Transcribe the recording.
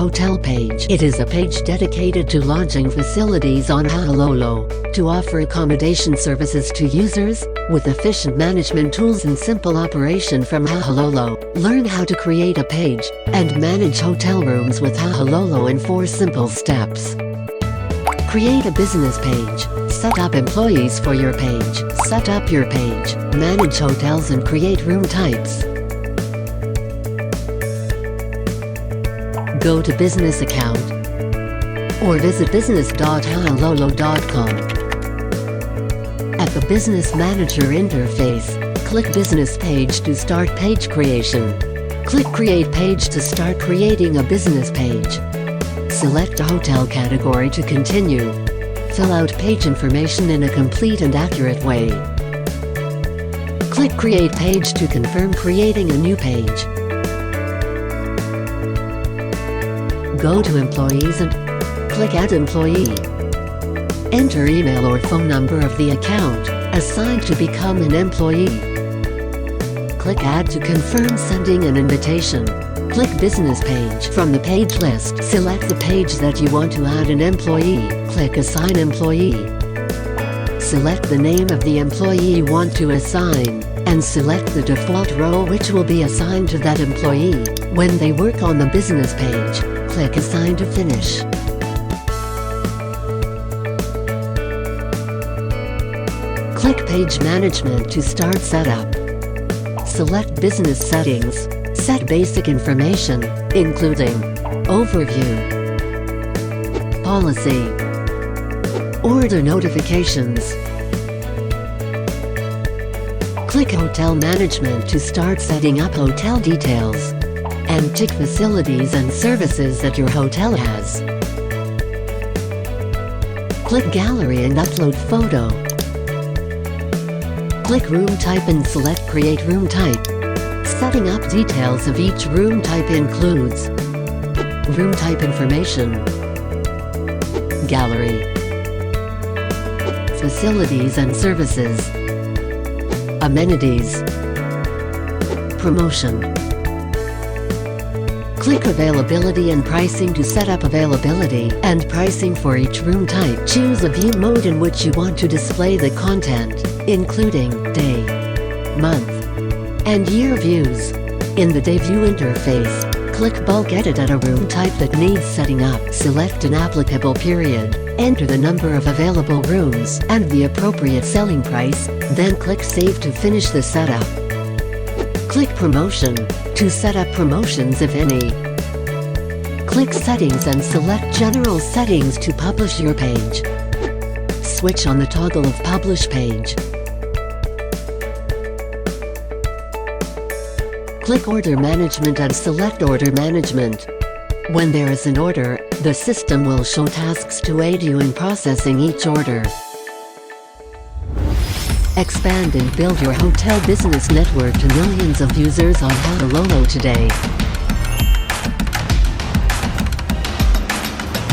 Hotel page. It is a page dedicated to lodging facilities on Hahalolo, to offer accommodation services to users, with efficient management tools and simple operation from Hahalolo. Learn how to create a page, and manage hotel rooms with Hahalolo in 4 simple steps. Create a business page. Set up employees for your page. Set up your page. Manage hotels and create room types. Go to business account or visit business.hahalolo.com. At the Business Manager interface, click Business Page to start page creation. Click Create Page to start creating a business page. Select a hotel category to continue. Fill out page information in a complete and accurate way. Click Create Page to confirm creating a new page. Go to Employees and click Add Employee. Enter email or phone number of the account assigned to become an employee. Click Add to confirm sending an invitation. Click Business Page. From the page list, select the page that you want to add an employee. Click Assign Employee. Select the name of the employee you want to assign, and select the default role which will be assigned to that employee. When they work on the business page, click Assign to finish. Click Page Management to start setup. Select Business Settings. Set basic information, including Overview, Policy, Order Notifications. Click Hotel Management to start setting up hotel details, and tick facilities and services that your hotel has. Click Gallery and upload photo. Click Room Type and select Create Room Type. Setting up details of each room type includes room type information, gallery, facilities and services, amenities, promotion. Click Availability and Pricing to set up availability and pricing for each room type. Choose a view mode in which you want to display the content, including day, month, and year views. In the Day View interface, click Bulk Edit at a room type that needs setting up. Select an applicable period, enter the number of available rooms and the appropriate selling price, then click Save to finish the setup. Click Promotion to set up promotions if any. Click Settings and select General Settings to publish your page. Switch on the toggle of Publish Page. Click Order Management and select Order Management. When there is an order, the system will show tasks to aid you in processing each order. Expand and build your hotel business network to millions of users on Hahalolo today.